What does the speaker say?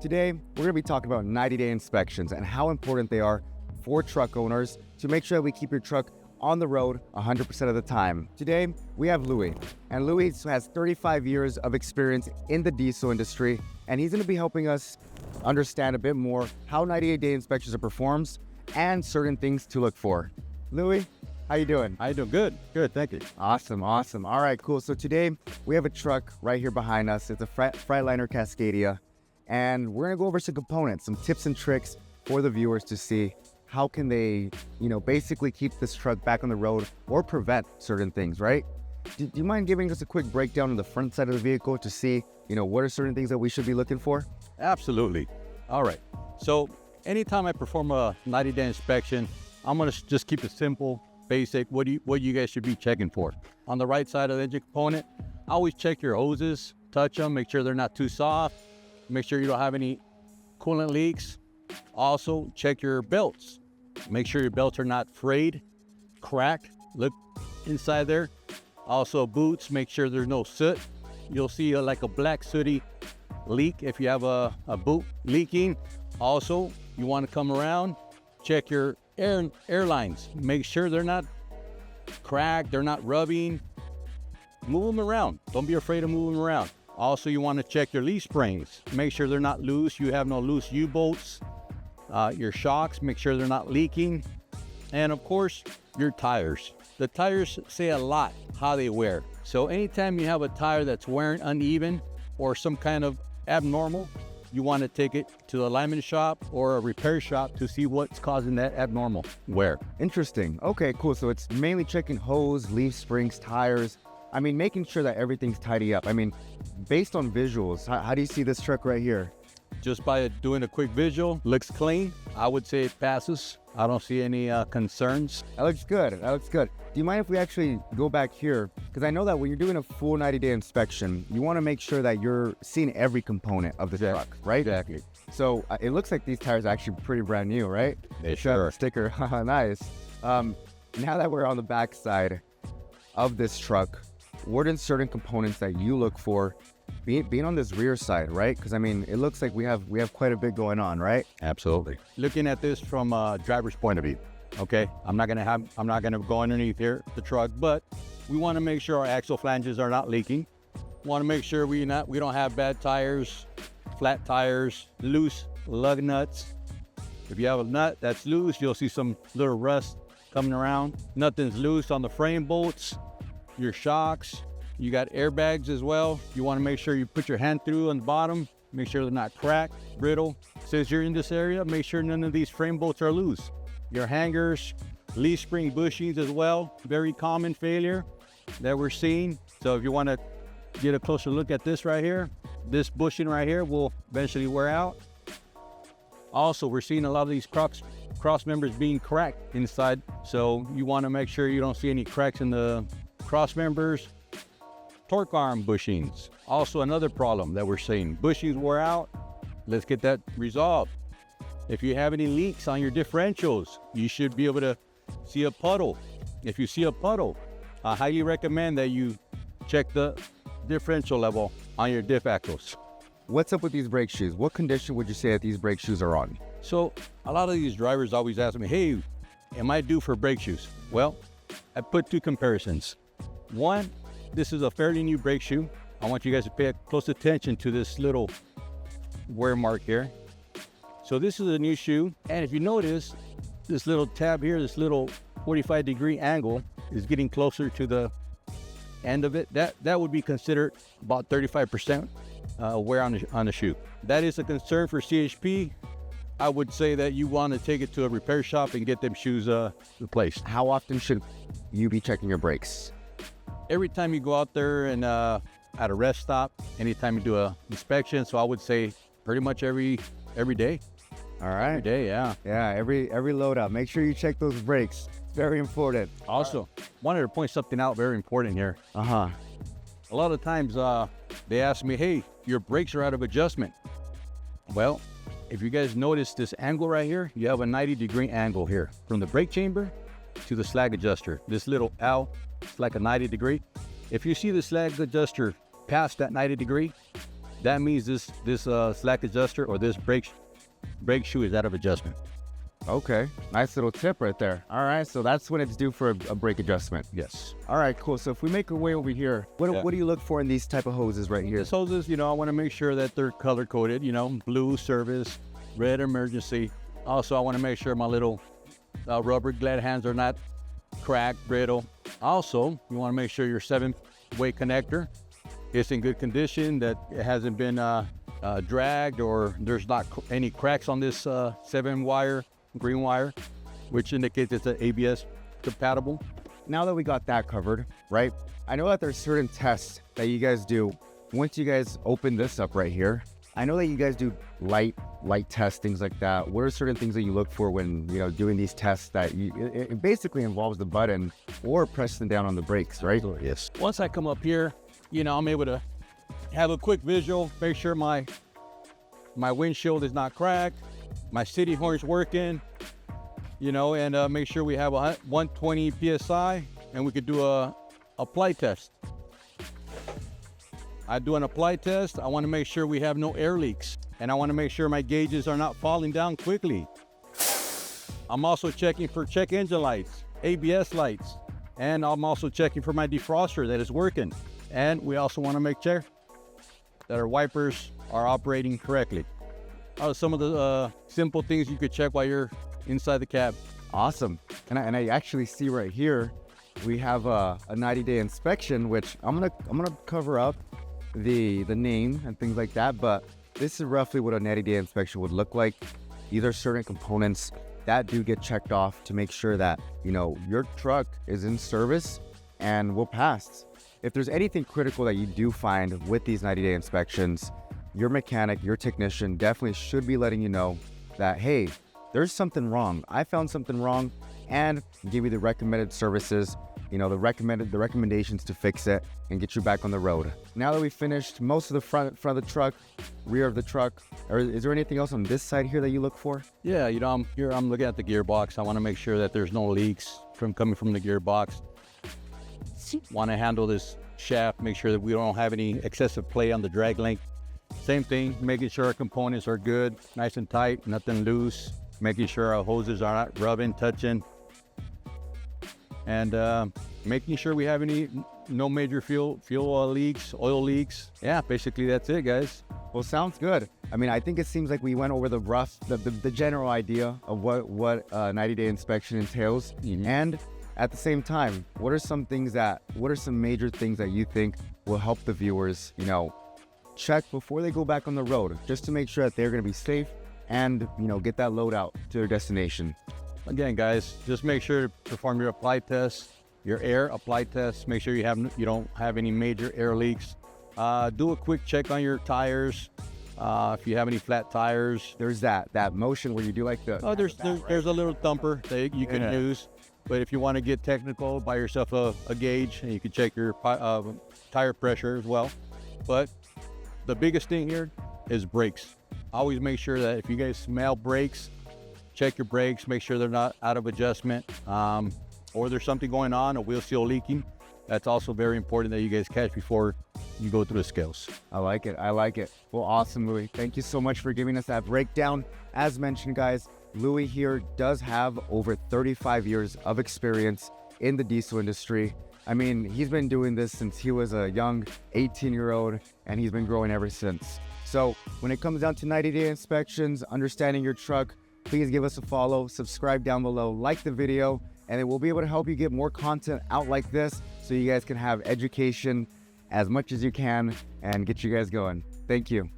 Today, we're going to be talking about 90-day inspections and how important they are for truck owners to make sure that we keep your truck on the road 100% of the time. Today, we have Louie, and Louie has 35 years of experience in the diesel industry, and he's going to be helping us understand a bit more how 90-day inspections are performed and certain things to look for. Louie, how you doing? I do good. Good, thank you. Awesome. All right, cool. So today, we have a truck right here behind us. It's a Freightliner Cascadia, and we're going to go over some components, some tips and tricks for the viewers to see how can they, basically keep this truck back on the road or prevent certain things, right? Do you mind giving us a quick breakdown on the front side of the vehicle to see, what are certain things that we should be looking for? Absolutely. All right. So anytime I perform a 90-day inspection, I'm going to just keep it simple, basic. What you guys should be checking for. On the right side of the engine component, always check your hoses, touch them, make sure they're not too soft, make sure you don't have any coolant leaks. Also, check your belts. Make sure your belts are not frayed, cracked. Look inside there. Also, boots, make sure there's no soot. You'll see like a black sooty leak if you have a boot leaking. Also, you want to come around, check your air lines. Make sure they're not cracked, they're not rubbing. Move them around. Don't be afraid to move them around. Also, you want to check your leaf springs. Make sure they're not loose. You have no loose U-bolts. Your shocks, make sure they're not leaking. And of course, your tires. The tires say a lot how they wear. So anytime you have a tire that's wearing uneven or some kind of abnormal, you want to take it to the alignment shop or a repair shop to see what's causing that abnormal wear. Interesting. Okay, cool. So it's mainly checking hose, leaf springs, tires. Making sure that everything's tidy up. Based on visuals, how do you see this truck right here? Just by doing a quick visual, looks clean. I would say it passes. I don't see any concerns. That looks good. Do you mind if we actually go back here? Because I know that when you're doing a full 90-day inspection, you want to make sure that you're seeing every component of the truck, right? Exactly. So it looks like these tires are actually pretty brand new, right? They sure are. Sticker, nice. Now that we're on the back side of this truck, what are certain components that you look for being on this rear side, right? Because it looks like we have quite a bit going on, right? Absolutely. Looking at this from a driver's point of view, okay? I'm not gonna go underneath here the truck, but we want to make sure our axle flanges are not leaking. Want to make sure we don't have bad tires, flat tires, loose lug nuts. If you have a nut that's loose, you'll see some little rust coming around. Nothing's loose on the frame bolts, your shocks. You got airbags as well. You want to make sure you put your hand through on the bottom. Make sure they're not cracked, brittle. Since you're in this area, make sure none of these frame bolts are loose. Your hangers, leaf spring bushings as well. Very common failure that we're seeing. So if you want to get a closer look at this right here, this bushing right here will eventually wear out. Also, we're seeing a lot of these cross members being cracked inside. So you want to make sure you don't see any cracks in the cross members. Torque arm bushings, also another problem that we're seeing. Bushings wear out. Let's get that resolved. If you have any leaks on your differentials, you should be able to see a puddle. If you see a puddle, I highly recommend that you check the differential level on your diff axles. What's up with these brake shoes? What condition would you say that these brake shoes are on? So a lot of these drivers always ask me, hey, am I due for brake shoes? Well, I put two comparisons. One, this is a fairly new brake shoe. I want you guys to pay close attention to this little wear mark here. So this is a new shoe. And if you notice, this little tab here, this little 45-degree angle is getting closer to the end of it. That would be considered about 35% wear on the shoe. That is a concern for CHP. I would say that you want to take it to a repair shop and get them shoes replaced. How often should you be checking your brakes? Every time you go out there and at a rest stop, anytime you do a inspection. So I would say pretty much every day. All right. Every day, yeah. Yeah, every load up. Make sure you check those brakes. It's very important. Also, wanted to point something out very important here. A lot of times they ask me, hey, your brakes are out of adjustment. Well, if you guys notice this angle right here, you have a 90-degree angle here from the brake chamber to the slag adjuster. This little L, it's like a 90 degree. If you see the slag adjuster past that 90 degree, that means this slack adjuster or this brake shoe is out of adjustment. Okay, nice little tip right there. All right, so that's when it's due for a brake adjustment. Yes. All right, cool. So if we make our way over here, what do you look for in these type of hoses right here? These hoses, I want to make sure that they're color coded. Blue service, red emergency. Also, I want to make sure my little rubber glad hands are not cracked, brittle. Also, you want to make sure your 7-way connector is in good condition, that it hasn't been dragged, or there's not any cracks on this 7-wire green wire, which indicates it's an ABS compatible. Now that we got that covered, right? I know that there's certain tests that you guys do once you guys open this up right here. I know that you guys do light tests, things like that. What are certain things that you look for when, doing these tests that it basically involves the button or pressing down on the brakes, right? Yes. Once I come up here, I'm able to have a quick visual, make sure my windshield is not cracked, my city horn's working, and make sure we have 120 PSI, and we could do a apply test. I do an apply test. I want to make sure we have no air leaks, and I want to make sure my gauges are not falling down quickly. I'm also checking for check engine lights, ABS lights, and I'm also checking for my defroster that is working. And we also want to make sure that our wipers are operating correctly. Some of the simple things you could check while you're inside the cab. Awesome. And I actually see right here, we have a 90-day inspection, which I'm gonna cover up the name and things like that, but this is roughly what a 90-day inspection would look like. These are certain components that do get checked off to make sure that your truck is in service and will pass. If there's anything critical that you do find with these 90-day inspections, your mechanic, your technician definitely should be letting you know that, hey, there's something wrong. I found something wrong, and give you the recommended services, the recommendations to fix it and get you back on the road. Now that we've finished most of the front of the truck, rear of the truck, or is there anything else on this side here that you look for? Yeah, I'm looking at the gearbox. I want to make sure that there's no leaks coming from the gearbox. Want to handle this shaft, make sure that we don't have any excessive play on the drag length. Same thing, making sure our components are good, nice and tight, nothing loose, making sure our hoses are not rubbing, touching, and making sure we have no major fuel leaks, oil leaks. Yeah, basically that's it, guys. Well, sounds good. I think it seems like we went over the general idea of what a 90-day inspection entails. Mm-hmm. And at the same time, what are some major things that you think will help the viewers, check before they go back on the road, just to make sure that they're going to be safe and, get that load out to their destination? Again, guys, just make sure to perform your apply test, your air apply test. Make sure you don't have any major air leaks. Do a quick check on your tires. If you have any flat tires, there's that motion where you do like the. Oh, there's a little thumper that you can use. But if you want to get technical, buy yourself a gauge, and you can check your tire pressure as well. But the biggest thing here is brakes. Always make sure that if you guys smell brakes, check your brakes, make sure they're not out of adjustment, or there's something going on, a wheel seal leaking. That's also very important that you guys catch before you go through the scales. I like it. Well, awesome, Louie. Thank you so much for giving us that breakdown. As mentioned, guys, Louie here does have over 35 years of experience in the diesel industry. He's been doing this since he was a young 18-year-old, and he's been growing ever since. So when it comes down to 90-day inspections, understanding your truck, please give us a follow, subscribe down below, like the video, and then we'll be able to help you get more content out like this so you guys can have education as much as you can and get you guys going. Thank you.